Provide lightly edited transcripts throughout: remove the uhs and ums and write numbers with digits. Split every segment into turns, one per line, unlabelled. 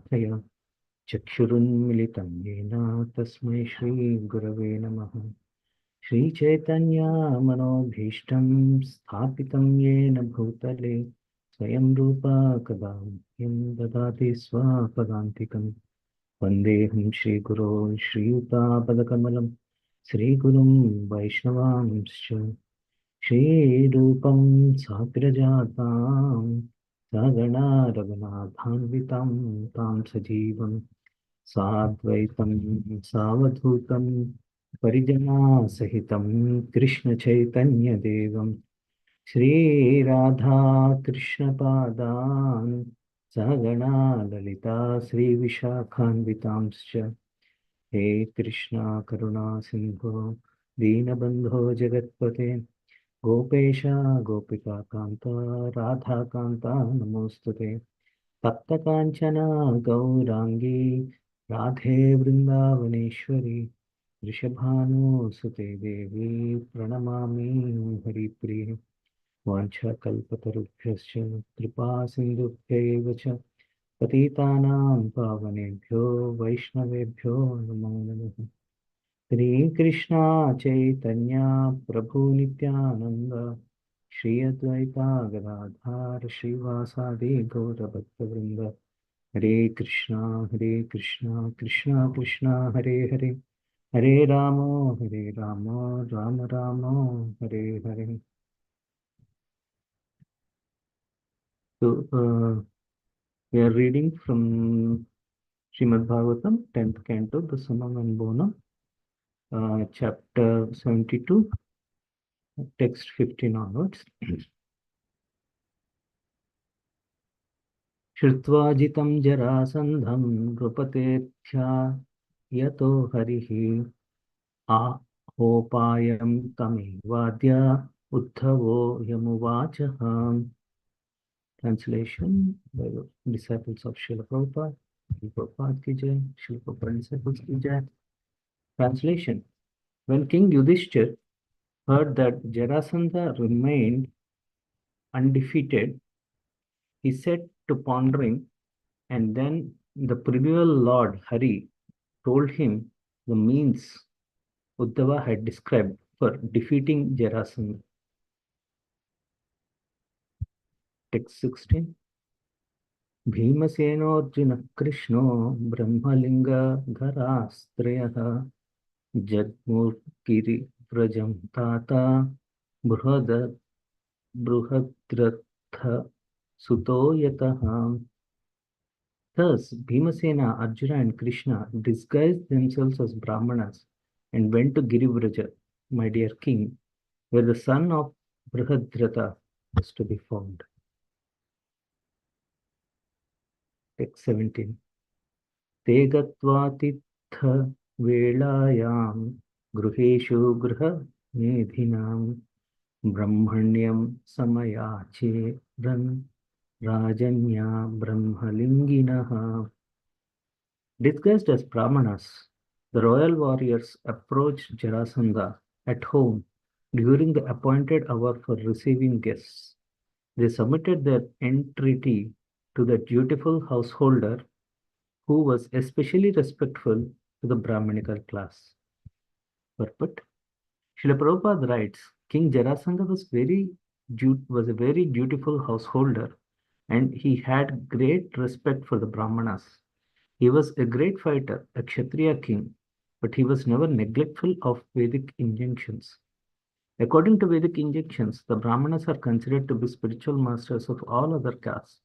समार्थय चक्षुरुन्मिलितं येन तस्मै श्रीगुरवे नमः। श्रीचैतन्यमनोभीष्टं स्थापितं येन भूतले स्वयं रूपा कदा मह्यं ददाति स्वपदान्तिकं। वन्देऽहं श्रीगुरो श्रीयुतापदकमलं श्रीगुरुं वैष्णवांश्च श्रीरूपं साग्रजातां सगणा रघुनाथान्वितं तां सजीवं साद्वैतं सावधूतं परिजनासहितं कृष्णचैतन्यदेवं श्रीराधा कृष्णपादान् सगणा ललिता श्रीविशाखान्वितांश्च। हे कृष्णा करुणा सिन्धो दीनबन्धो जगत्पते गोपेश गोपिका कान्ता राधाकान्ता नमोऽस्तुते। तप्तकाञ्चन गौराङ्गी राधे वृन्दावनेश्वरी वृषभानुसुते देवी प्रणमामि हरिप्रिये। वाञ्छाकल्पतरुभ्यश्च कृपा सिन्धुभ्यैव च पतितानां पावनेभ्यो वैष्णवेभ्यो नमो नमः। श्रीकृष्णा चैतन्य प्रभु नित्यानंद श्री अद्वैता गदाधर श्रीवासादि गौरभक्तवृंद। हरे Krishna Krishna Krishna Hare Hare Hare Ram Ram Ram Hare Hare. So we are reading from Srimad Bhagavatam 10th canto, the Summum and Bonum, chapter 72, text 15 onwards. श्रुत्वा जितं जरासन्धं नृपतेऽध्या यतो हरिः आहोपायं तमेवाद्य उद्धवो यमुवाचः। Translation by the disciples of Srila Prabhupada. Srila Prabhupada ki jai, Srila Prabhupada disciples ki jai. Translation: When King Yudhishthir heard that Jarasandha remained undefeated, he set to pondering, and then the perennial Lord Hari told him the means Uddhava had described for defeating Jarasandha. Text 16. Bhimasenarjuna Krishno Brahmalinga Jagmurkiri Prajam Tata Bruhadratha Sutoyataha. Thus, Bhimasena, Arjuna, and Krishna disguised themselves as Brahmanas and went to Girivraja, my dear king, where the son of Brihadratha was to be found. Text 17. Te gatvatitha velayam gruheshu gruha medhinam brahmanyam samayacheran rajanya brahmalinginaha. Disguised as Brahmanas, the royal warriors approached Jarasandha at home during the appointed hour for receiving guests. They submitted their entreaty to the dutiful householder who was especially respectful to the Brahmanical class. Purport: Srila Prabhupada writes, King Jarasandha was a very dutiful householder, and he had great respect for the Brahmanas. He was a great fighter, a Kshatriya king, but he was never neglectful of Vedic injunctions. According to Vedic injunctions, the Brahmanas are considered to be spiritual masters of all other castes.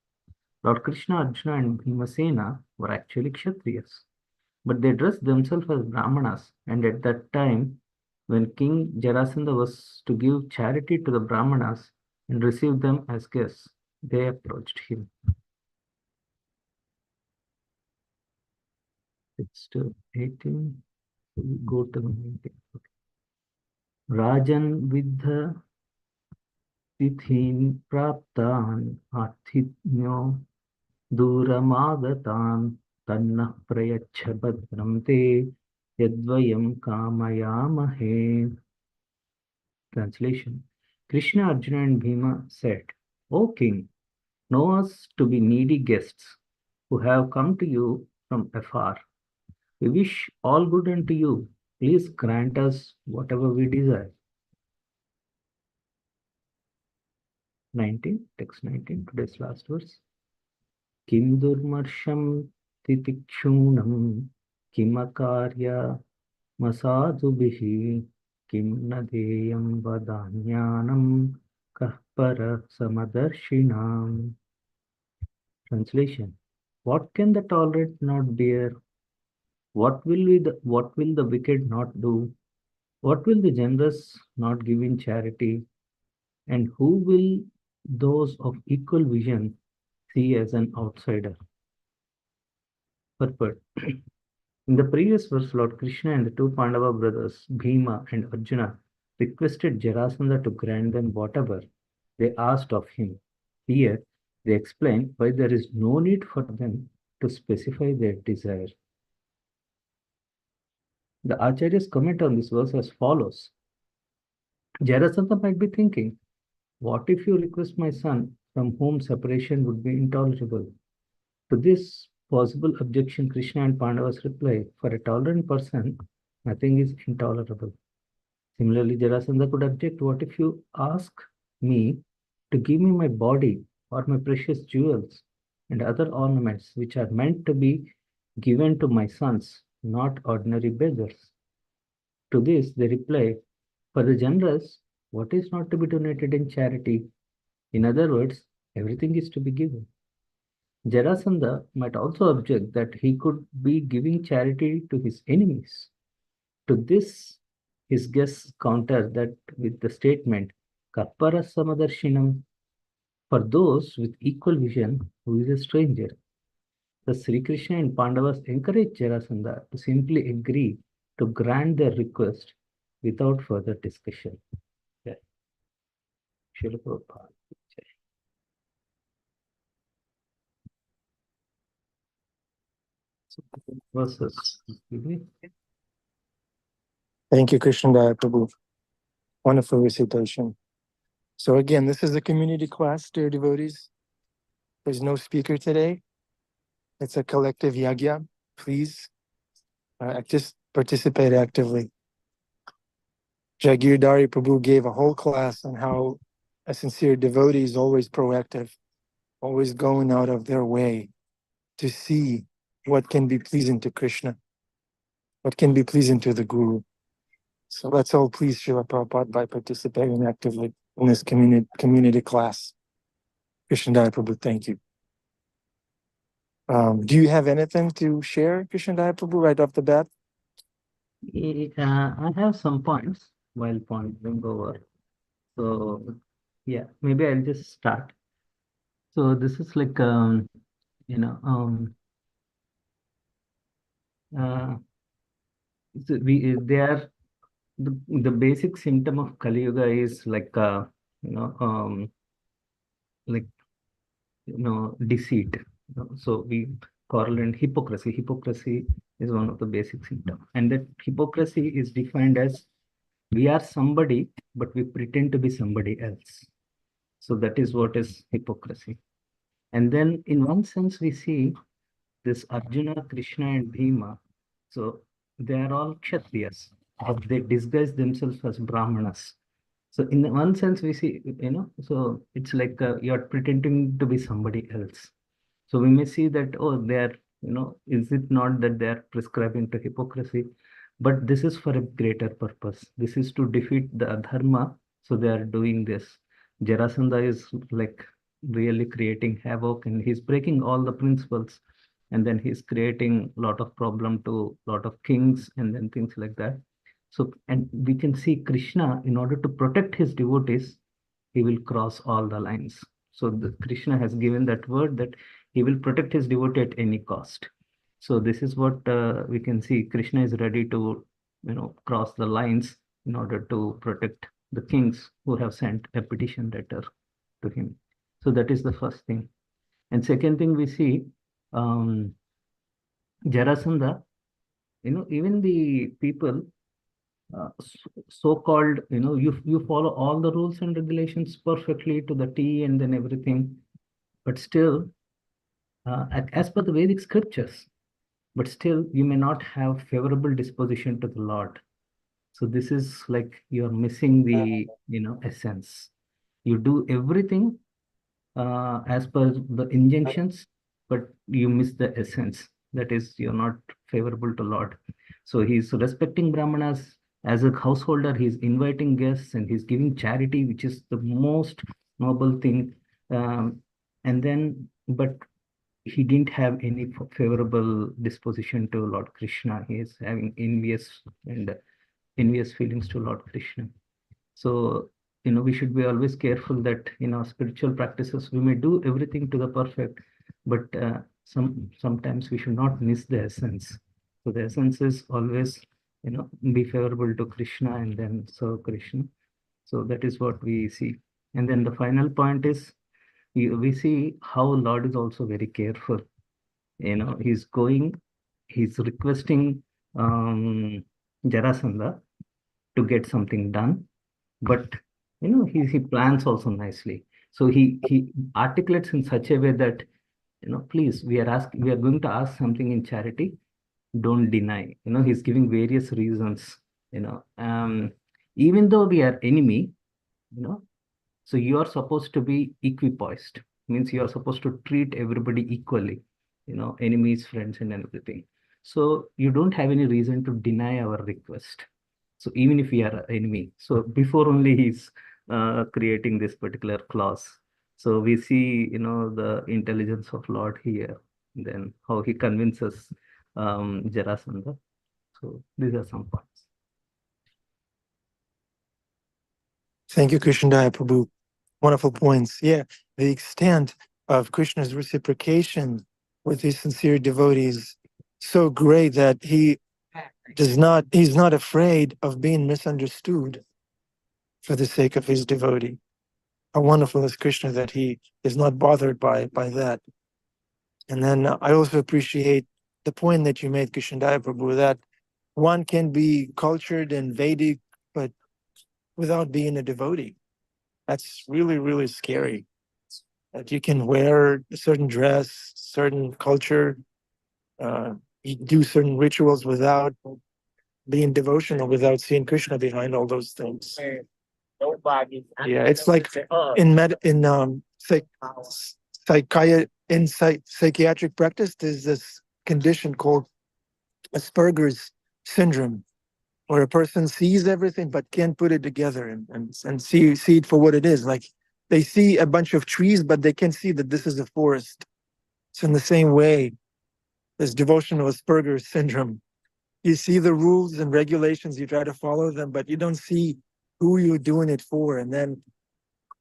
Lord Krishna, Arjuna, and Bhimasena were actually Kshatriyas, but they dressed themselves as Brahmanas, and at that time, when King Jarasandha was to give charity to the Brahmanas and receive them as guests, they approached him. It's 18. We go to 19. Rajan Vidha Tithin Praptan Athitnyo Duramagatan Tanna Prayacha Bhadram Te Yadvayam Kamayamahe. Translation: Krishna, Arjuna, and Bhima said, O king, know us to be needy guests. who have come to you from afar. We wish all good unto you. Please grant us whatever we desire. 19, text 19, today's last verse. Kim durmarsham titikshunam kimakarya masadubhihi kim nadeyam vadanyanam kahpara samadarshinam. Translation. What can the tolerant not bear? What will the wicked not do? What will the generous not give in charity? And who will those of equal vision see as an outsider? Purport. In the previous verse, Lord Krishna and the two Pandava brothers, Bhima and Arjuna, requested Jarasandha to grant them whatever they asked of him. Here, they explain why there is no need for them to specify their desire. The Acharya's comment on this verse as follows. Jarasandha might be thinking, what if you request my son from whom separation would be intolerable? To this possible objection, Krishna and Pandavas reply, for a tolerant person, nothing is intolerable. Similarly, Jarasandha could object, what if you ask me to give me my body or my precious jewels and other ornaments which are meant to be given to my sons, not ordinary beggars? To this, they reply, for the generous, what is not to be donated in charity? In other words, everything is to be given. Jarasandha might also object that he could be giving charity to his enemies. To this, his guests counter that with the statement, Kappara Samadarshinam, for those with equal vision, who is a stranger. Thus, Sri Krishna and Pandavas encourage Jarasandha to simply agree to grant their request without further discussion. Yeah. Srila Prabhupada. So, verses.
Thank you, Krsna Daya Prabhu. Wonderful recitation. So again, this is a community class, dear devotees. There's no speaker today. It's a collective yagya. Please just participate actively. Jagirdari Prabhu gave a whole class on how a sincere devotee is always proactive, always going out of their way to see what can be pleasing to Krishna, what can be pleasing to the Guru. So let's all please Srila Prabhupada by participating actively in this community class. Krishna Daya Prabhu, thank you. Do you have anything to share, Krsna Daya Prabhu, right off the bat?
I have some points while pondering over. So, yeah, maybe I'll just start. So this is like, you know, so they are the basic symptom of Kali Yuga is like, you know, like, deceit. So we correlate hypocrisy. Hypocrisy is one of the basic symptoms, and that hypocrisy is defined as we are somebody, but we pretend to be somebody else. So that is what is hypocrisy. And then in one sense, we see this Arjuna, Krishna, and Bhima. So they are all Kshatriyas, but they disguise themselves as Brahmanas. So in one sense, we see, so it's like you're pretending to be somebody else. So we may see that, oh, they are, is it not that they are prescribing to hypocrisy? But this is for a greater purpose. This is to defeat the adharma. So they are doing this. Jarasandha is like really creating havoc, and he's breaking all the principles. And then he's creating a lot of problem to a lot of kings and then things like that. So, and we can see Krishna, in order to protect his devotees, he will cross all the lines. So Krishna has given that word that he will protect his devotee at any cost. So this is what we can see. Krishna is ready to, cross the lines in order to protect the kings who have sent a petition letter to him. So that is the first thing. And second thing we see, Jarasandha, even the people so-called, you follow all the rules and regulations perfectly to the T and then everything, but still as per the Vedic scriptures, but still you may not have favorable disposition to the Lord. So this is like you're missing the, essence. You do everything as per the injunctions, but you miss the essence. That is, you're not favorable to Lord. So he's respecting Brahmanas as a householder. He's inviting guests and he's giving charity, which is the most noble thing. And then, but he didn't have any favorable disposition to Lord Krishna. He is having envious feelings to Lord Krishna. So, we should be always careful that in our spiritual practices, we may do everything to the perfect, but sometimes we should not miss the essence. So the essence is always, be favorable to Krishna and then serve Krishna. So that is what we see. And then the final point is we see how Lord is also very careful. He's requesting Jarasandha to get something done, but he plans also nicely. So he articulates in such a way that, please, we are going to ask something in charity, don't deny. He's giving various reasons. Even though we are enemy, you know so you are supposed to be equipoised, means you are supposed to treat everybody equally, enemies, friends, and everything. So you don't have any reason to deny our request. So even if we are an enemy, so before only he's creating this particular clause. So we see, the intelligence of Lord here, then how he convinces Jarasandha. So these are some points.
Thank you, Krsna Daya Prabhu. Wonderful points. Yeah, the extent of Krishna's reciprocation with his sincere devotees so great that he's not afraid of being misunderstood for the sake of his devotee. How wonderful is Krishna that he is not bothered by that. And then I also appreciate the point that you made, Krsna Daya Prabhu, that one can be cultured and Vedic, but without being a devotee. That's really, really scary. That you can wear a certain dress, certain culture, you do certain rituals without being devotional, without seeing Krishna behind all those things. Yeah, it's like in psychiatric practice, there's this condition called Asperger's syndrome, where a person sees everything but can't put it together and see it for what it is. Like they see a bunch of trees, but they can't see that this is a forest. So in the same way, there's devotional Asperger's syndrome. You see the rules and regulations, you try to follow them, but you don't see who you're doing it for. And then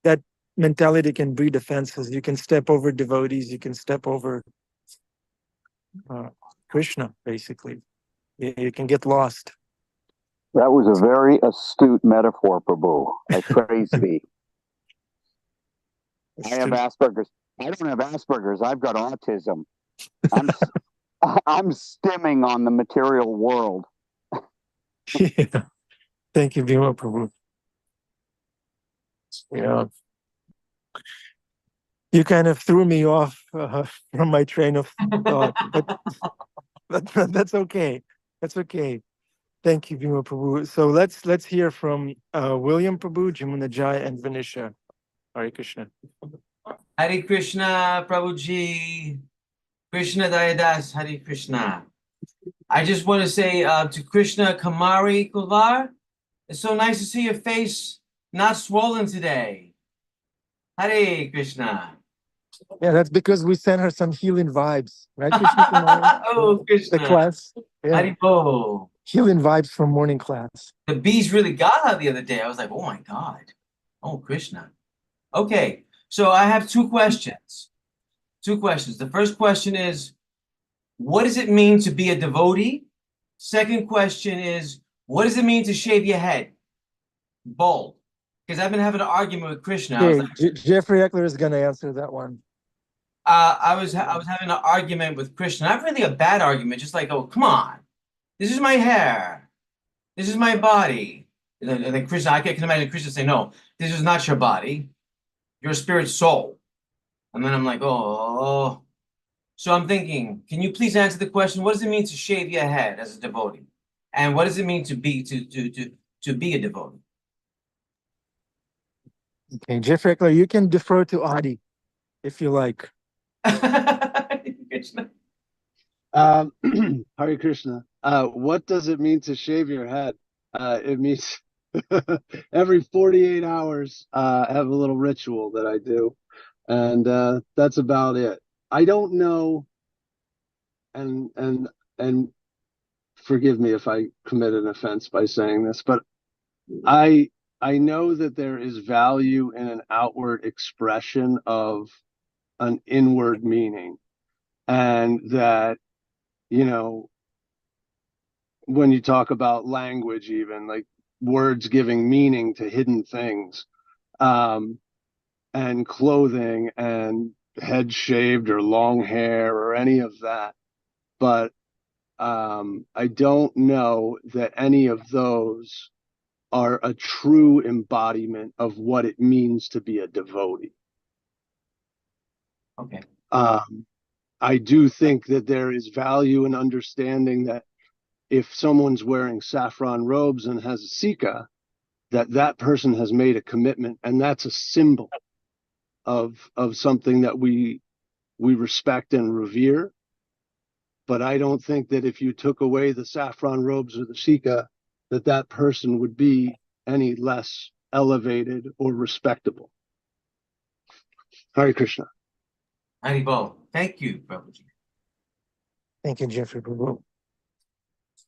that mentality can breed offenses. You can step over devotees, you can step over Krishna, basically. You can get lost.
That was a very astute metaphor, Prabhu. I praise thee. I have Asperger's. I don't have Asperger's. I've got autism. I'm stimming on the material world.
Yeah. Thank you, Bhima Prabhu. Yeah. You kind of threw me off from my train of thought, but that's okay. That's okay. Thank you, Bhima Prabhu. So let's hear from William Prabhu, Jamuna Jai, and Vanisha. Hare Krishna.
Hare Krishna, Prabhuji. Krishna Daya Das, Hare Krishna. I just want to say to Krishna Kamari Kulvar, it's so nice to see your face not swollen today. Hare Krishna.
Yeah, that's because we sent her some healing vibes, right, Krishna Kumari?
Oh, Krishna.
The class. Yeah.
Haribo.
Healing vibes from morning class.
The bees really got her the other day. I was like, oh my God. Oh, Krishna. Okay, so I have two questions. The first question is, what does it mean to be a devotee? Second question is, what does it mean to shave your head? Bold. Because I've been having an argument with Krishna. I was like,
Jeffrey Eckler is going to answer that one.
I was having an argument with Krishna. Not really a bad argument, just like, oh, come on. This is my hair. This is my body. And then Krishna, I can imagine Krishna say, no, this is not your body. Your spirit soul. And then I'm like, oh. So I'm thinking, can you please answer the question? What does it mean to shave your head as a devotee? And what does it mean to be a devotee?
Okay, Jeffrey Eckler, you can defer to Adi if you like.
Krishna.
Hare Krishna. What does it mean to shave your head? It means every 48 hours, I have a little ritual that I do, and that's about it. I don't know, and forgive me if I commit an offense by saying this, but I I know that there is value in an outward expression of an inward meaning, and that, you know, when you talk about language, even like words giving meaning to hidden things, um, and clothing and head shaved or long hair or any of that. But I don't know that any of those are a true embodiment of what it means to be a devotee.
Okay.
I do think that there is value in understanding that if someone's wearing saffron robes and has a sika, that person has made a commitment, and that's a symbol of something that we respect and revere. But I don't think that if you took away the saffron robes or the sika, that person would be any less elevated or respectable. Hare Krishna.
Haribol. Thank you, Prabhuji.
Thank you, Jeffrey Prabhu.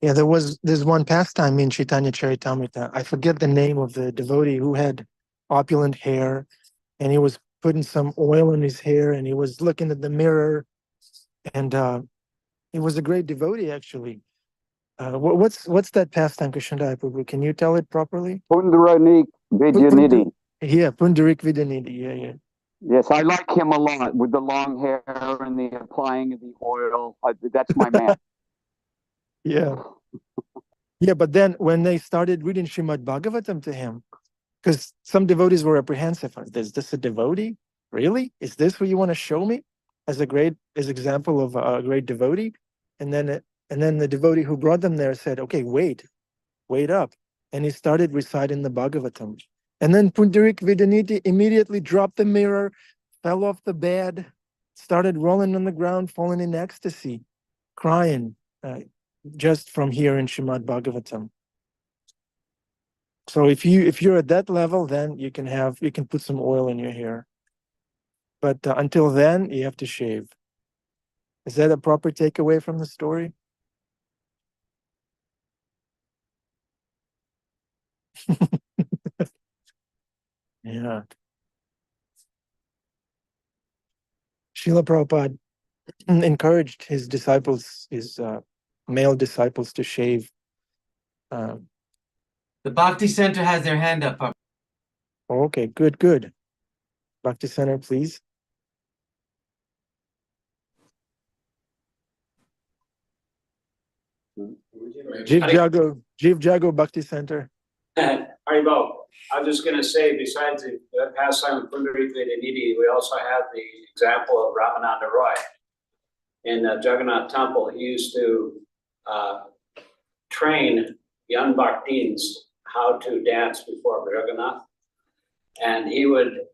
Yeah, there's one pastime in Chaitanya Charitamrita. I forget the name of the devotee who had opulent hair, and he was putting some oil in his hair, and he was looking at the mirror, and he was a great devotee, actually. What's that pastime, Krishna Daya Prabhu? Can you tell it properly?
Pundaranik Vidyanidhi.
Yeah, Pundarik Vidyanidhi. Yeah.
Yes, I like him a lot with the long hair and the applying of the oil. That's my man.
Yeah. Yeah, but then when they started reading Srimad Bhagavatam to him, because some devotees were apprehensive. Is this a devotee? Really? Is this what you want to show me as example of a great devotee? And then the devotee who brought them there said, okay, wait up. And he started reciting the Bhagavatam. And then Pundarik Vidyanidhi immediately dropped the mirror, fell off the bed, started rolling on the ground, falling in ecstasy, crying, just from hearing Srimad Bhagavatam. So if you're at that level, then you can put some oil in your hair. But until then, you have to shave. Is that a proper takeaway from the story? Yeah. Srila Prabhupada encouraged his disciples, his male disciples, to shave.
The Bhakti Center has their hand up.
Okay, good. Bhakti Center, please. Jiv Jago Bhakti Center.
Haribol. I was just going to say, besides the pastime of Pundarik Vidyanidhi, we also have the example of Ramananda Roy. In Jagannath Temple, he used to train young bhaktins how to dance before Jagannath. And he would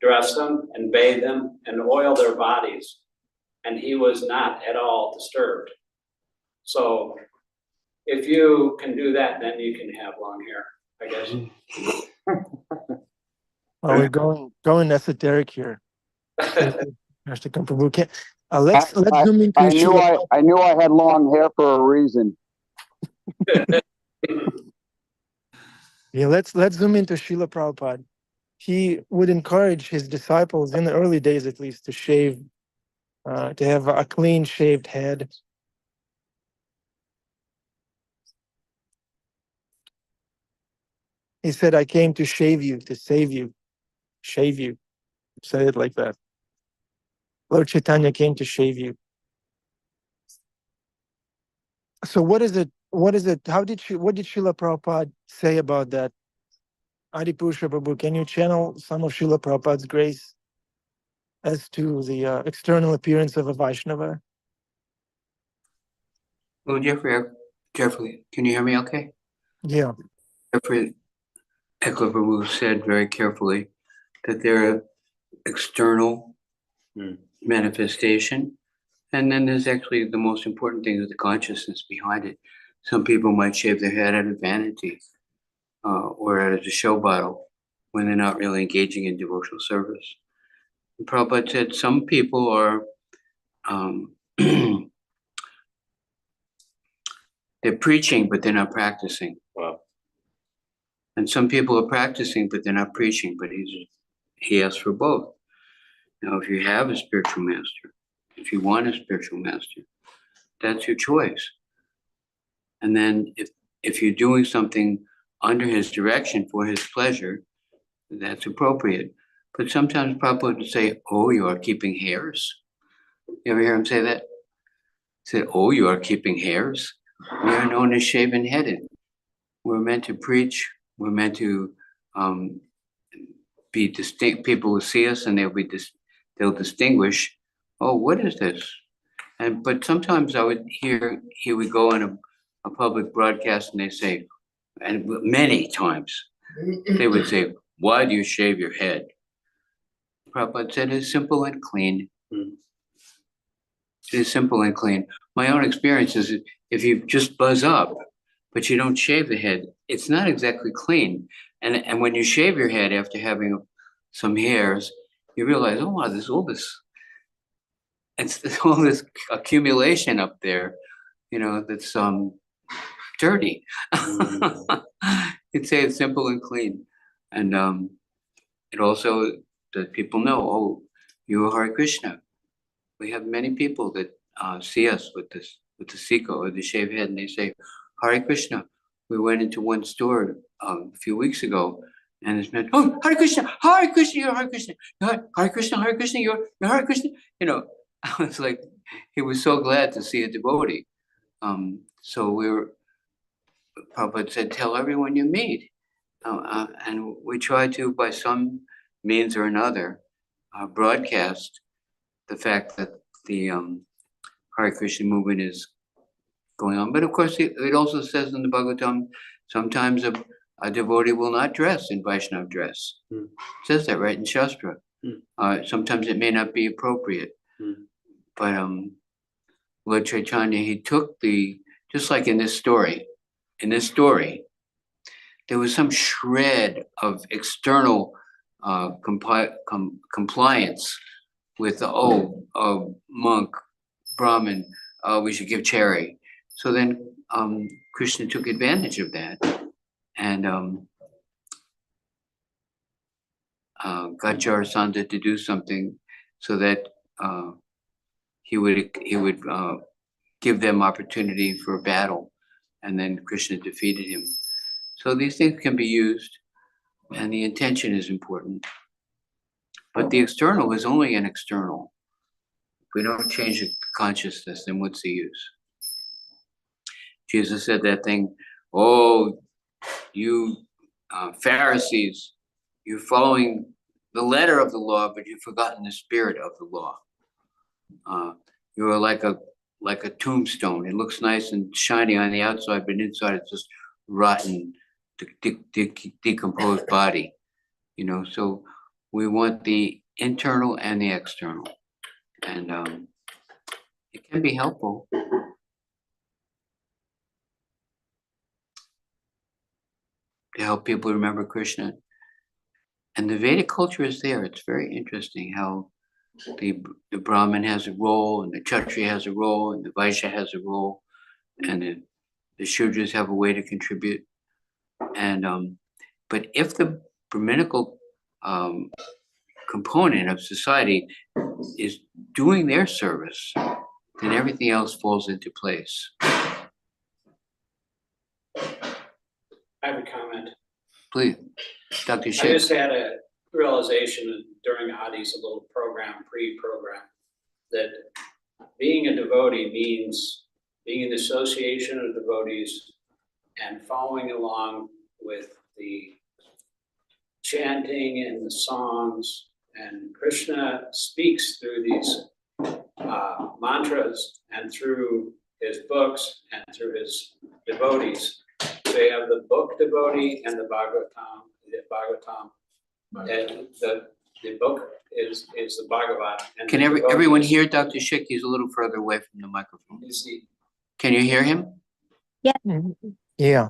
dress them and bathe them and oil their bodies. And he was not at all disturbed. So if you can do that, then you can have long hair, I guess.
Oh, we're going esoteric here. Let's zoom into
I knew I had long hair for a reason.
Yeah, let's zoom into Srila Prabhupada. He would encourage his disciples, in the early days at least, to shave, to have a clean shaved head. He said, I came to shave you, to save you, shave you. Say it like that. Lord Chaitanya came to shave you. So what is it? What did Srila Prabhupada say about that? Adipusha Prabhu, can you channel some of Srila Prabhupada's grace? as to the external appearance of a Vaishnava?
Well, Jeffrey, can you hear me okay?
Yeah.
Jeffrey Eckelberg said very carefully that there are external manifestation, and then there's actually the most important thing is the consciousness behind it. Some people might shave their head out of vanity or out of a show bottle when they're not really engaging in devotional service. And Prabhupada said some people are they're preaching, but they're not practicing.
Wow.
And some people are practicing, but they're not preaching, but he asks for both. Now, if you have a spiritual master, if you want a spiritual master, that's your choice. And then if you're doing something under his direction for his pleasure, that's appropriate. But sometimes Prabhupada would say, oh, you are keeping hairs. You ever hear him say that? He said, oh, you are keeping hairs. We are known as shaven-headed. We're meant to preach. We're meant to be distinct. People will see us and they'll distinguish, oh, what is this? But sometimes I would hear he would go on a public broadcast and they say, and many times they would say, why do you shave your head? Prabhupada said it's simple and clean. It is simple and clean. My own experience is if you just buzz up, but you don't shave the head, it's not exactly clean. And when you shave your head after having some hairs, you realize, oh wow, there's all this accumulation up there, that's dirty. You'd say it's simple and clean. And it also that people know, oh, you are Hare Krishna. We have many people that see us with the siko or the shaved head, and they say, Hare Krishna. We went into one store a few weeks ago, and it's meant, oh, Hare Krishna, you're Hare Krishna, Hare Krishna, you're Hare Krishna. It's like he was so glad to see a devotee. So Prabhupada said, tell everyone you meet. And we try to, by some means or another, broadcast the fact that the Hare Krishna movement is going on. But of course, it also says in the Bhagavatam, sometimes a devotee will not dress in Vaishnava dress. It says that right in Shastra. Sometimes it may not be appropriate. But Lord Chaitanya, he took just like in this story, there was some shred of external compliance with monk, Brahmin, we should give charity. So then Krishna took advantage of that and got Jarasandha to do something so that he would give them opportunity for a battle, and then Krishna defeated him. So these things can be used, and the intention is important. But the external is only an external. If we don't change the consciousness, then what's the use? Jesus said that thing, oh, you Pharisees, you're following the letter of the law, but you've forgotten the spirit of the law. You're like a tombstone. It looks nice and shiny on the outside, but inside it's just rotten, decomposed body. So we want the internal and the external, and it can be helpful. To help people remember Krishna. And the Vedic culture is there. It's very interesting how the Brahmin has a role, and the Kshatriya has a role, and the Vaishya has a role, and the Shudras have a way to contribute. And but if the Brahminical component of society is doing their service, then everything else falls into place.
I have a comment.
Please, Dr.
I
Sheikh.
just had a realization during Adi's little pre-program, that being a devotee means being in the association of devotees and following along with the chanting and the songs And Krishna speaks through these mantras and through his books and through his devotees. So you have the book devotee and the Bhagavatam. And the book is the Bhagavat. And
Can everyone hear Dr. Schick? He's a little further away from the microphone.
You see,
Can you hear him?
Yeah.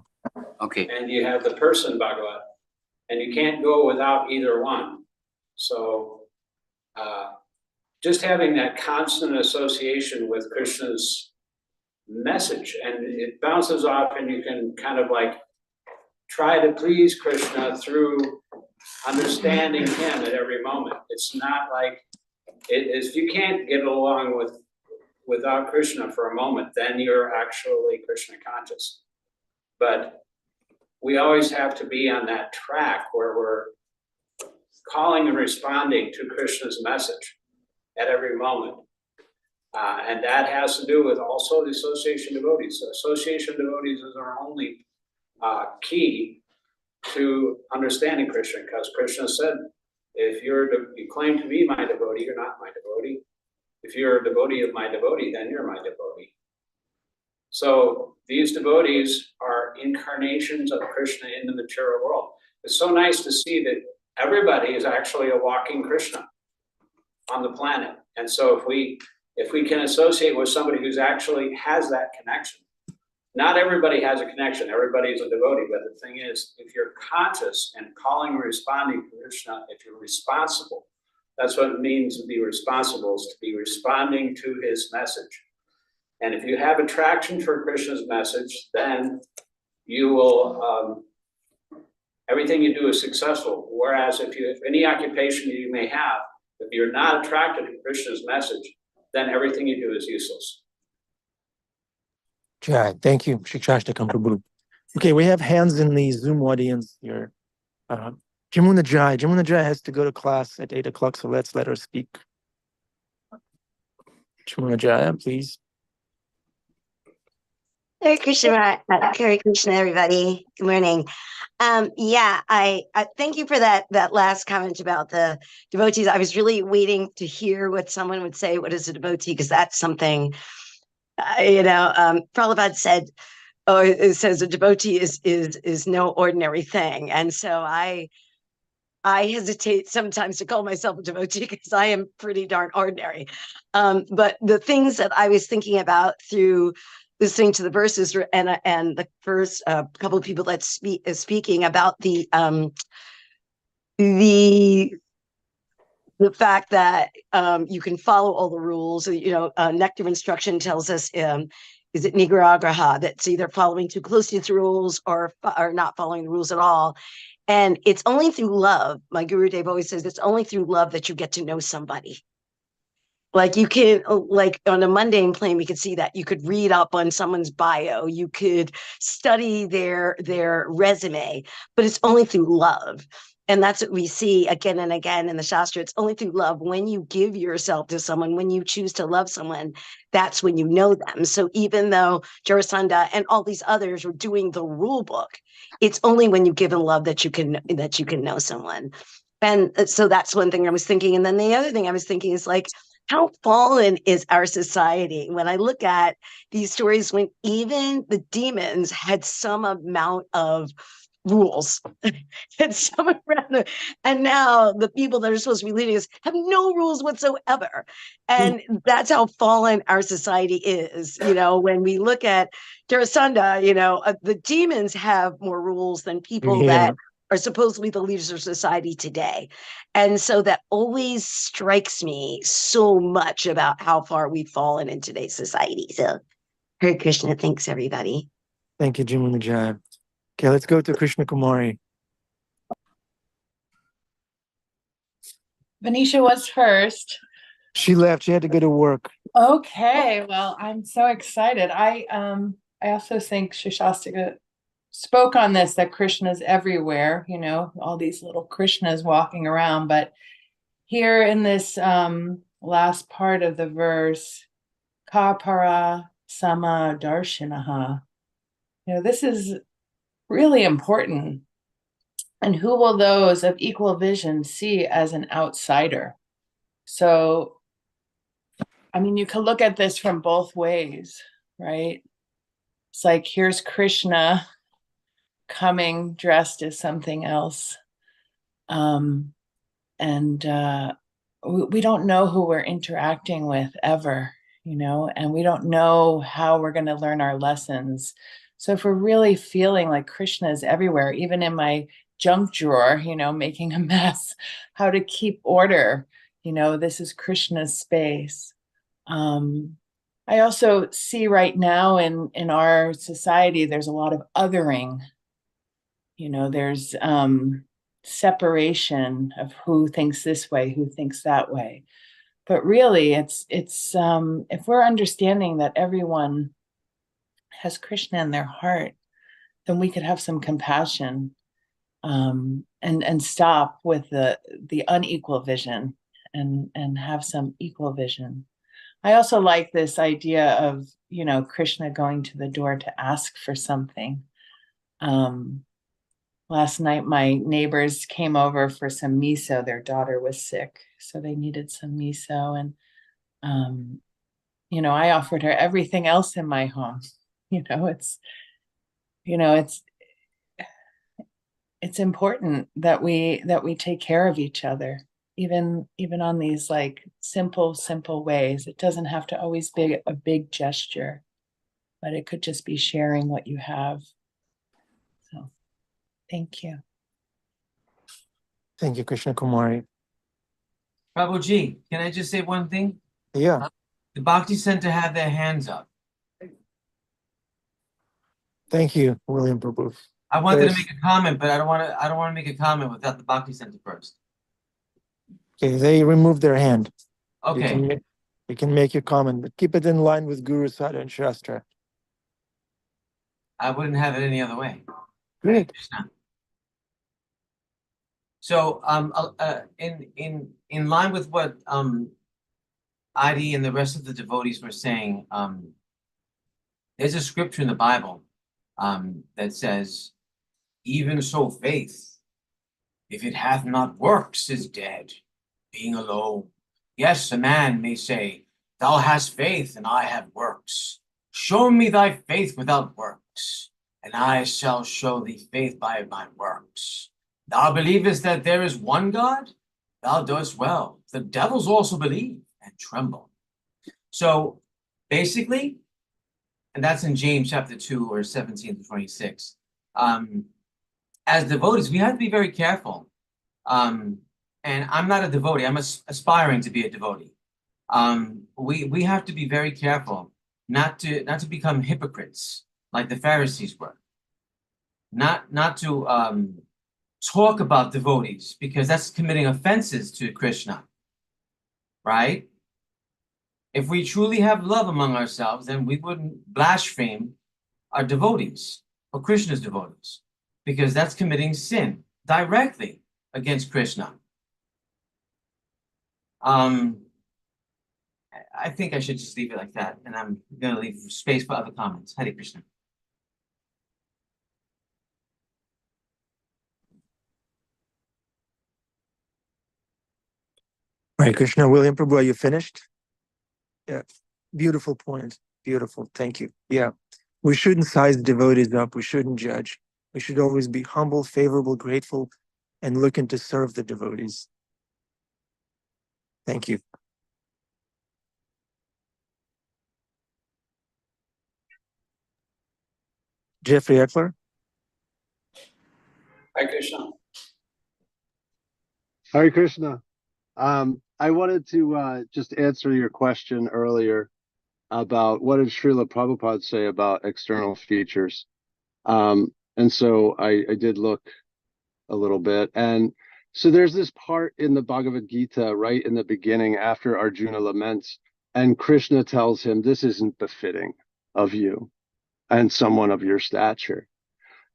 Okay.
and you have the person Bhagavat, and you can't go without either one. So just having that constant association with Krishna's message, and it bounces off, and you can kind of like try to please Krishna through understanding him at every moment. It's not like if you can't get along without Krishna for a moment, then you're actually Krishna conscious. But we always have to be on that track where we're calling and responding to Krishna's message at every moment. And that has to do with also the association devotees. So association devotees is our only key to understanding Krishna, because Krishna said, if you claim to be my devotee, you're not my devotee. If you're a devotee of my devotee, then you're my devotee. So these devotees are incarnations of Krishna in the material world. It's so nice to see that everybody is actually a walking Krishna on the planet. And so if we can associate with somebody who's actually has that connection, not everybody has a connection, everybody is a devotee, but the thing is, if you're conscious and calling and responding to Krishna, if you're responsible, that's what it means to be responsible, is to be responding to his message. And if you have attraction for Krishna's message, then you will, everything you do is successful. Whereas if any occupation you may have, if you're not attracted to Krishna's message, then everything you do is useless.
Jai, thank you, Shikshashta Prabhu. Okay, we have hands in the Zoom audience here. Jamuna Jai has to go to class at 8 o'clock, so let's let her speak. Jamuna Jai, please.
Hare Krishna, everybody. Good morning. I thank you for that last comment about the devotees. I was really waiting to hear what someone would say. What is a devotee? Because that's something, Prabhupada said, or it says a devotee is no ordinary thing. And so I hesitate sometimes to call myself a devotee because I am pretty darn ordinary. But the things that I was thinking about through listening to the verses and the first couple of people that speaking about the fact that you can follow all the rules. Nectar instruction tells us, is it Nigraha, that's either following too closely to the rules or not following the rules at all. And it's only through love. My Guru Dev always says it's only through love that you get to know somebody. Like you can, like on a mundane plane, we could see that you could read up on someone's bio, you could study their resume, but it's only through love. And that's what we see again and again in the Shastra. It's only through love. When you give yourself to someone, when you choose to love someone, that's when you know them. So even though Jarasandha and all these others were doing the rule book, it's only when you give in love that you can know someone. And so that's one thing I was thinking. And then the other thing I was thinking is like, how fallen is our society? When I look at these stories, when even the demons had some amount of rules and now the people that are supposed to be leading us have no rules whatsoever. And that's how fallen our society is. When we look at Jarasandha, the demons have more rules than people that are supposedly the leaders of society today. And so that always strikes me so much about how far we've fallen in today's society. So Hare Krishna, thanks everybody.
Thank you, Jamuna Jai. Okay, let's go to Krishna Kumari.
Venetia was first.
She left. She had to go to work.
Okay, well, I'm so excited. I also think Shashastika spoke on this, that Krishna's everywhere, all these little Krishnas walking around. But here in this last part of the verse, Kapara Sama Darshinaha, this is really important. And who will those of equal vision see as an outsider? So, I mean, you can look at this from both ways, right? It's like, here's Krishna coming dressed as something else. And we don't know who we're interacting with ever, and we don't know how we're going to learn our lessons. So if we're really feeling like Krishna is everywhere, even in my junk drawer, making a mess, how to keep order, this is Krishna's space. I also see right now in our society, there's a lot of othering. There's separation of who thinks this way, who thinks that way. But really, it's if we're understanding that everyone has Krishna in their heart, then we could have some compassion, and stop with the unequal vision and have some equal vision. I also like this idea of, Krishna going to the door to ask for something. Last night, my neighbors came over for some miso. Their daughter was sick, so they needed some miso. And, I offered her everything else in my home. It's, it's important that we take care of each other, even on these like simple ways. It doesn't have to always be a big gesture, but it could just be sharing what you have. So thank you.
Thank you, Krishna Kumari.
Prabhuji, can I just say one thing?
Yeah.
The Bhakti Center have their hands up.
Thank you, William Prabhu.
I wanted to make a comment, but I don't want to make a comment without the Bhakti Center first.
Okay, they removed their hand.
Okay.
You can make your comment, but keep it in line with Guru Sada and Shastra.
I wouldn't have it any other way.
Great.
So, in line with what Adi and the rest of the devotees were saying, there's a scripture in the Bible that says, "Even so, faith, if it hath not works, is dead, being alone. Yes, a man may say, Thou hast faith, and I have works. Show me thy faith without works, and I shall show thee faith by my works. Thou believest that there is one God? Thou doest well. The devils also believe and tremble." So basically, and that's in James chapter 2 or 17 to 26. As devotees, we have to be very careful. And I'm not a devotee. I'm aspiring to be a devotee. We have to be very careful not to become hypocrites like the Pharisees were. Not to talk about devotees, because that's committing offenses to Krishna, right? If we truly have love among ourselves, then we wouldn't blaspheme our devotees or Krishna's devotees, because that's committing sin directly against Krishna. I think I should just leave it like that, and I'm going to leave space for other comments. Hare Krishna.
Hare Krishna, William Prabhu, are you finished? Yeah. Beautiful point. Beautiful. Thank you. Yeah. We shouldn't size devotees up. We shouldn't judge. We should always be humble, favorable, grateful, and looking to serve the devotees. Thank you. Jeffrey Eckler.
Hare Krishna.
Hare Krishna. I wanted to just answer your question earlier about what did Srila Prabhupada say about external features. And so I did look a little bit. And so there's this part in the Bhagavad Gita right in the beginning after Arjuna laments, and Krishna tells him, this isn't befitting of you and someone of your stature.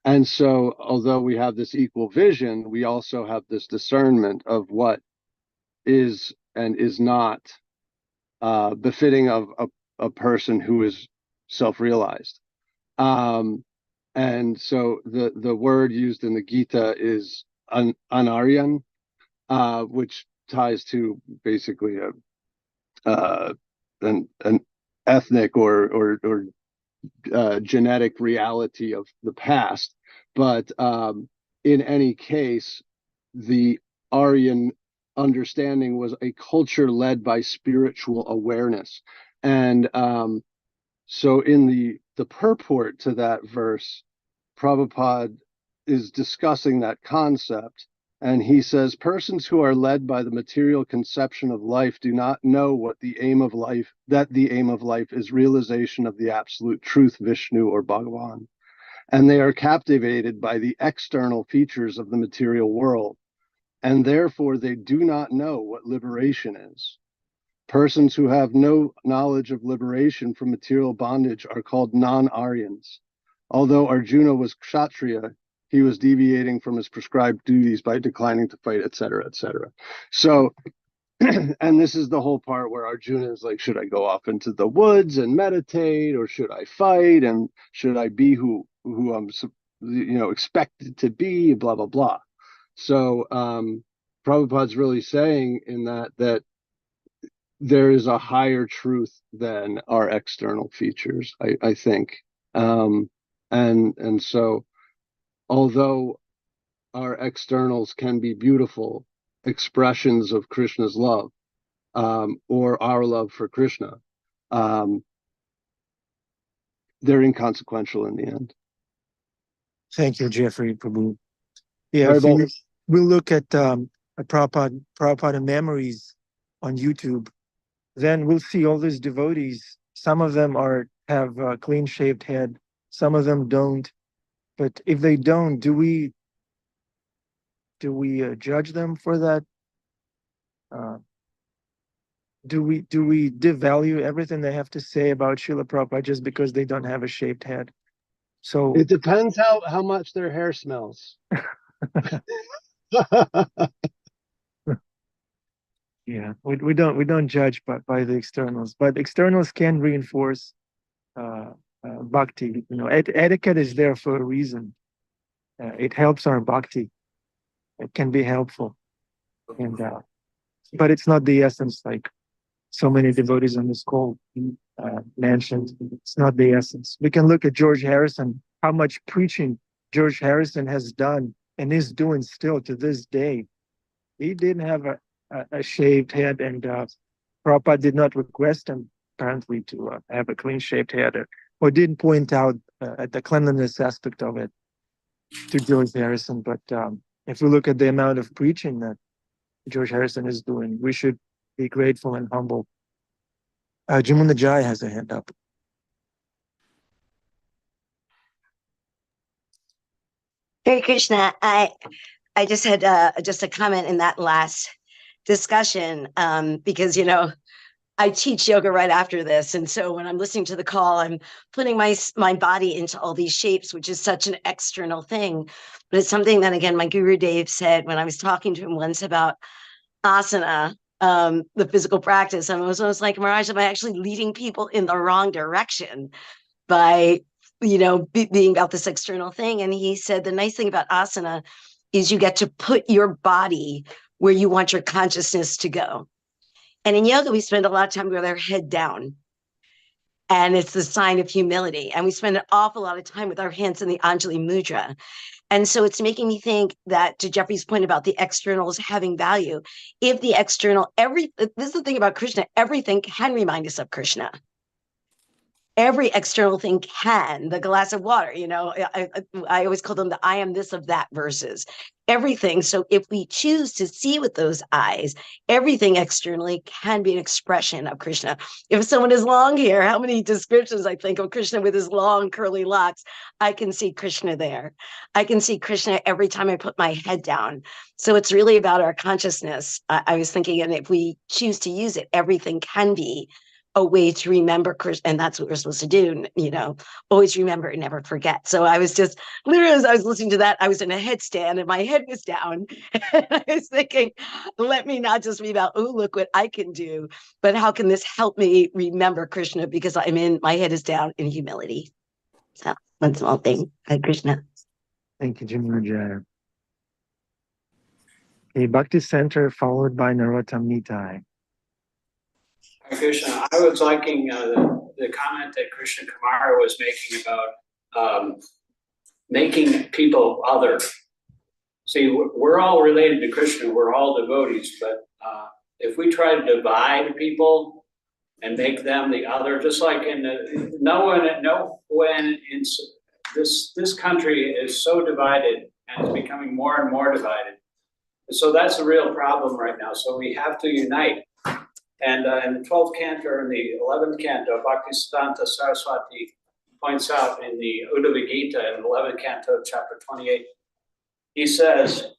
And so although we have this equal vision, we also have this discernment of what is and is not befitting of a person who is self-realized. And so the word used in the Gita is Anaryan, which ties to basically an ethnic or genetic reality of the past. But in any case, the Aryan understanding was a culture led by spiritual awareness. And so in the purport to that verse, Prabhupada is discussing that concept. And he says, persons who are led by the material conception of life do not know what the aim of life, that the aim of life is realization of the absolute truth, Vishnu or Bhagavan. And they are captivated by the external features of the material world. And therefore they do not know what liberation is. Persons who have no knowledge of liberation from material bondage are called non-Aryans. Although Arjuna was Kshatriya, he was deviating from his prescribed duties by declining to fight, etc., etc. So, and this is the whole part where Arjuna is like, should I go off into the woods and meditate, or should I fight, and should I be who I'm, expected to be, blah blah blah. So, Prabhupada's really saying in that there is a higher truth than our external features, I think. And so although our externals can be beautiful expressions of Krishna's love, or our love for Krishna, they're inconsequential in the end.
Thank you, Jeffrey Prabhu. Yeah, if we look at Prabhupada Memories on YouTube, then we'll see all these devotees. Some of them have a clean-shaved head, some of them don't. But if they don't, do we judge them for that? Do we devalue everything they have to say about Srila Prabhupada just because they don't have a shaved head? So
it depends how much their hair smells.
Yeah, we don't judge by the externals, but externals can reinforce bhakti. Etiquette is there for a reason. It helps our bhakti. It can be helpful, and but it's not the essence. Like so many devotees on this call mentioned, it's not the essence. We can look at George Harrison, how much preaching George Harrison has done and is doing still to this day. He didn't have a shaved head, and Prabhupada did not request him apparently to have a clean-shaved head, or didn't point out at the cleanliness aspect of it to George Harrison. But if we look at the amount of preaching that George Harrison is doing, we should be grateful and humble. Jamuna Jai has a hand up.
Hare Krishna, I just had just a comment in that last discussion, because I teach yoga right after this, and so when I'm listening to the call, I'm putting my body into all these shapes, which is such an external thing, but it's something that, again, my Guru Dave said when I was talking to him once about asana, the physical practice. I was almost like, Maharaj, am I actually leading people in the wrong direction by being about this external thing? And he said the nice thing about asana is you get to put your body where you want your consciousness to go. And in yoga, we spend a lot of time with our head down. And it's the sign of humility. And we spend an awful lot of time with our hands in the Anjali Mudra. And so it's making me think that, to Jeffrey's point about the externals having value, if the external, this is the thing about Krishna, everything can remind us of Krishna. Every external thing can. The glass of water, I always call them the I am this of that verses. Everything. So if we choose to see with those eyes, everything externally can be an expression of Krishna. If someone has long hair, how many descriptions I think of Krishna with his long curly locks? I can see Krishna there. I can see Krishna every time I put my head down. So it's really about our consciousness. I was thinking, and if we choose to use it, everything can be a way to remember Krishna, and that's what we're supposed to do, always remember and never forget. So I was just, literally, as I was listening to that, I was in a headstand and my head was down. And I was thinking, let me not just be about, oh, look what I can do, but how can this help me remember Krishna, because my head is down in humility. So one small thing. Hi, Krishna.
Thank you, Jamuna Jaya. A Bhakti Center followed by Narottam Nitai.
Hare Krishna, I was liking the comment that Krishna Kumara was making about making people other. See, we're all related to Krishna, we're all devotees, but if we try to divide people and make them the other, just like in this country is so divided and is becoming more and more divided. So that's a real problem right now. So we have to unite. And in the 12th canto, or in the 11th canto, Bhaktisiddhanta Saraswati points out in the Uddhava Gita, in the 11th canto, chapter 28, he says,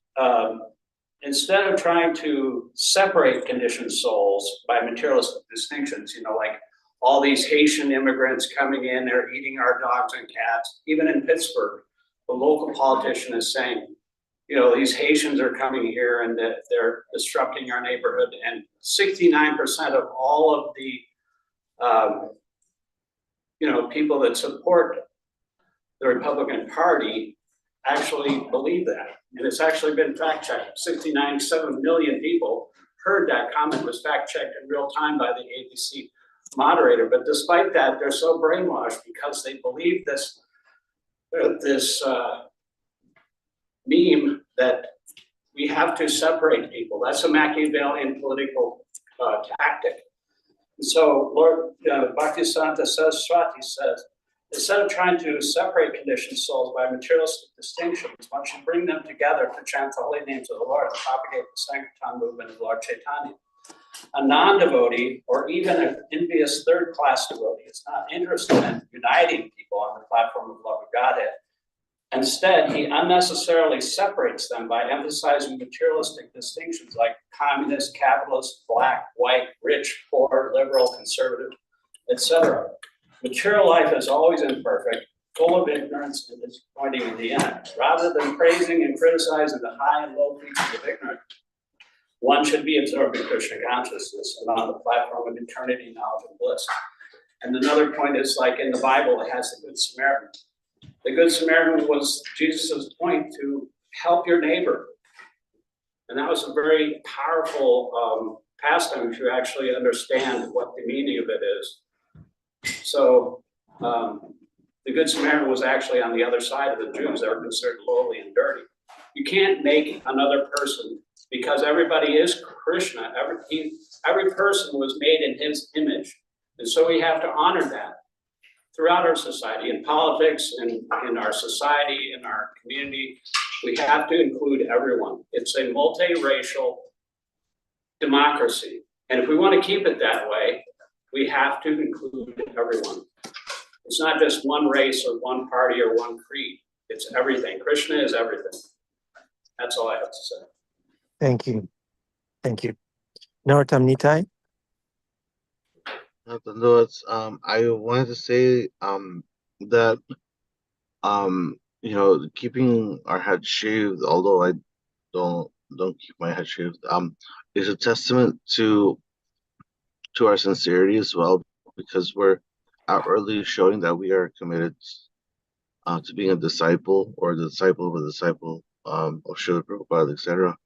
instead of trying to separate conditioned souls by materialistic distinctions, like all these Haitian immigrants coming in, they're eating our dogs and cats. Even in Pittsburgh, the local politician is saying, these Haitians are coming here and that they're disrupting our neighborhood. And 69% of all of the, people that support the Republican Party actually believe that. And it's actually been fact-checked. 7 million people heard that comment was fact-checked in real time by the ABC moderator. But despite that, they're so brainwashed because they believe this meme that we have to separate people. That's a Machiavellian political tactic. And so Lord Bhaktisiddhanta Saraswati says, instead of trying to separate conditioned souls by materialistic distinctions, one should bring them together to chant the holy names of the Lord and propagate the Sankirtan movement of Lord Chaitanya. A non-devotee, or even an envious third-class devotee, is not interested in uniting people on the platform of love of Godhead. Instead, he unnecessarily separates them by emphasizing materialistic distinctions like communist, capitalist, black, white, rich, poor, liberal, conservative, etc. Material life is always imperfect, full of ignorance and disappointing in the end. Rather than praising and criticizing the high and low features of ignorance, one should be absorbed in Krishna consciousness and on the platform of eternity, knowledge, and bliss. And another point is, like in the Bible, it has the Good Samaritan. The Good Samaritan was Jesus' point to help your neighbor. And that was a very powerful pastime to actually understand what the meaning of it is. So the Good Samaritan was actually on the other side of the Jews that were considered lowly and dirty. You can't make another person, because everybody is Krishna. Every person was made in his image. And so we have to honor that throughout our society, in politics, and in our society, in our community. We have to include everyone. It's a multiracial democracy. And if we want to keep it that way, we have to include everyone. It's not just one race or one party or one creed. It's everything. Krishna is everything. That's all I have to say.
Thank you. Thank you. Narottam Nitai?
I wanted to say that keeping our head shaved, although I don't keep my head shaved, is a testament to our sincerity as well, because we're outwardly showing that we are committed to being a disciple, or the disciple of a disciple of Srila Prabhupada, etc.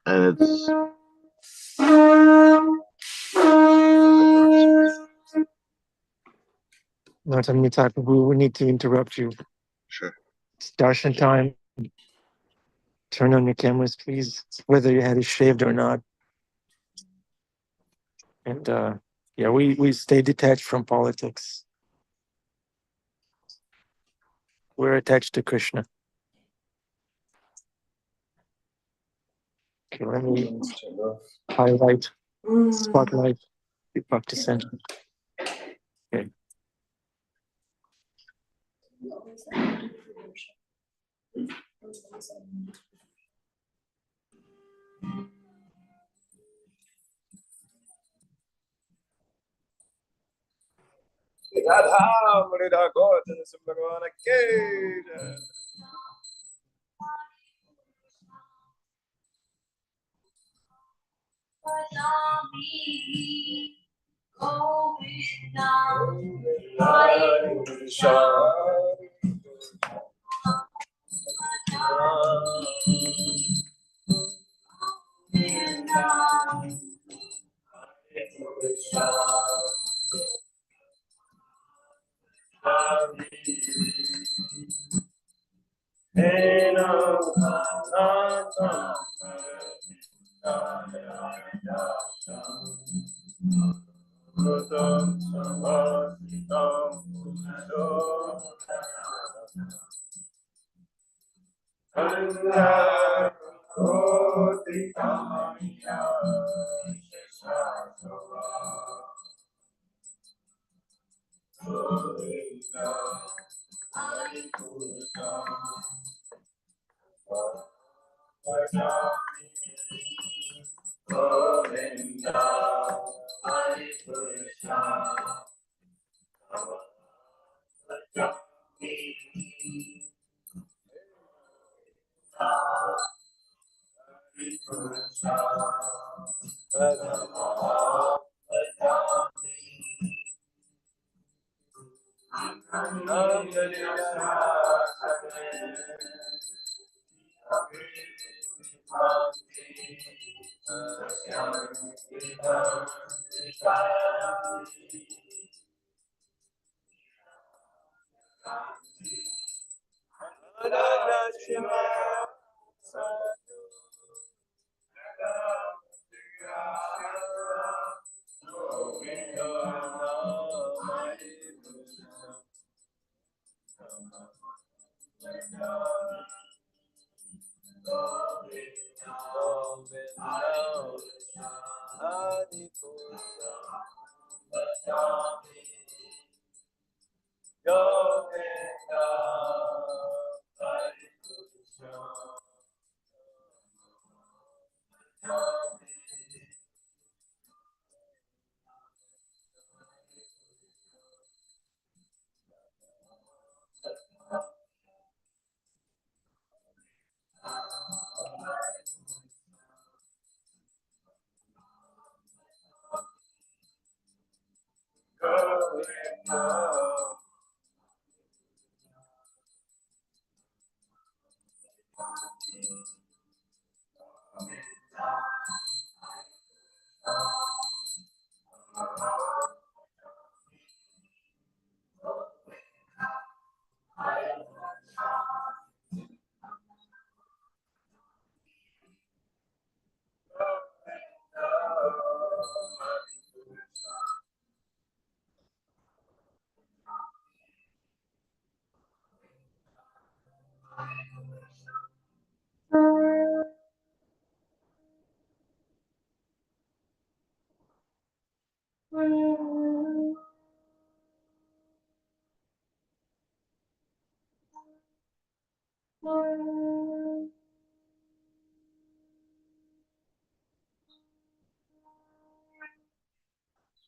And it's
Narottam Nitai, we will need to interrupt you.
sure.
It's darshan time. Turn on your cameras, please, whether your head is shaved or not. And we stay detached from politics. We're attached to Krishna. Okay, let me highlight, spotlight the Bhakti Center. Okay.
Radha Mrida Gautam Bhagavana Ke.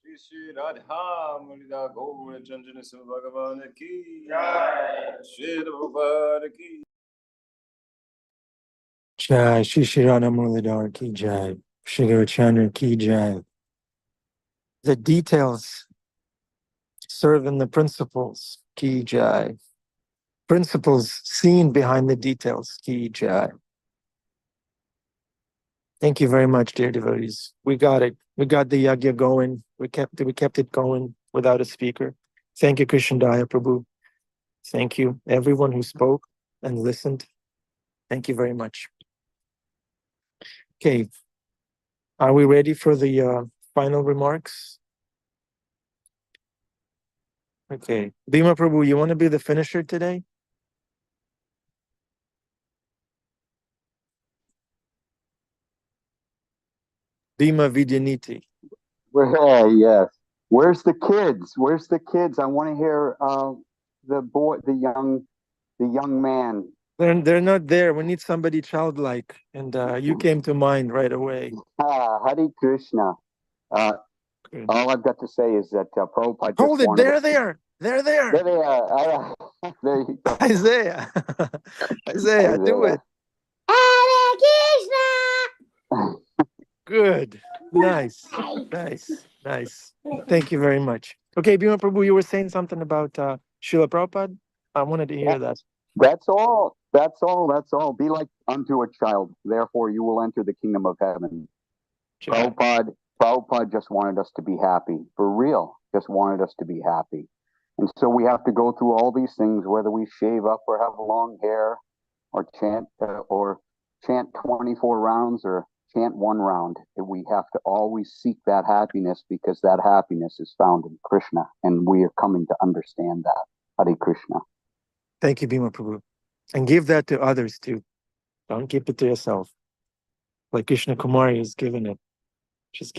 Shri Shri Radha Murida Gaur Janjana Sim Bhagavan Ki Shri Prabhupada Ki
Jai Shri Shri Radha Muralidhar ki jai. Shri Gaurachandra ki jai. The details serve in the principles ki jai. Principles seen behind the details ki jai. Thank you very much, dear devotees. We got it. We got the yagya going. We kept it going without a speaker. Thank you, Krsna Daya Prabhu. Thank you, everyone who spoke and listened. Thank you very much. Okay, are we ready for the final remarks? Okay, Bhima Prabhu, you want to be the finisher today? Bhima Vidyaniti.
Yes. Where's the kids? Where's the kids? I want to hear the boy, the young man.
They're not there. We need somebody childlike, and you came to mind right away.
Hare Krishna. All I've got to say is that Prabhupada just
Hold it!
wanted
They're there. They're there.
There they are. There you go.
Isaiah. Isaiah, do it. Good. Nice. Nice. Thank you very much. Okay, Bhima Prabhu, you were saying something about Srila Prabhupada? I wanted to hear that.
That's all. That's all. That's all. Be like unto a child. Therefore, you will enter the kingdom of heaven.
Sure.
Prabhupada just wanted us to be happy. For real. Just wanted us to be happy. And so we have to go through all these things, whether we shave up or have long hair. or chant 24 rounds or chant 1 round. We have to always seek that happiness because that happiness is found in Krishna, and we are coming to understand that. Hare Krishna.
Thank you, Bhima Prabhu. And give that to others too. Don't keep it to yourself. Like Krishna Kumari has given it. Just give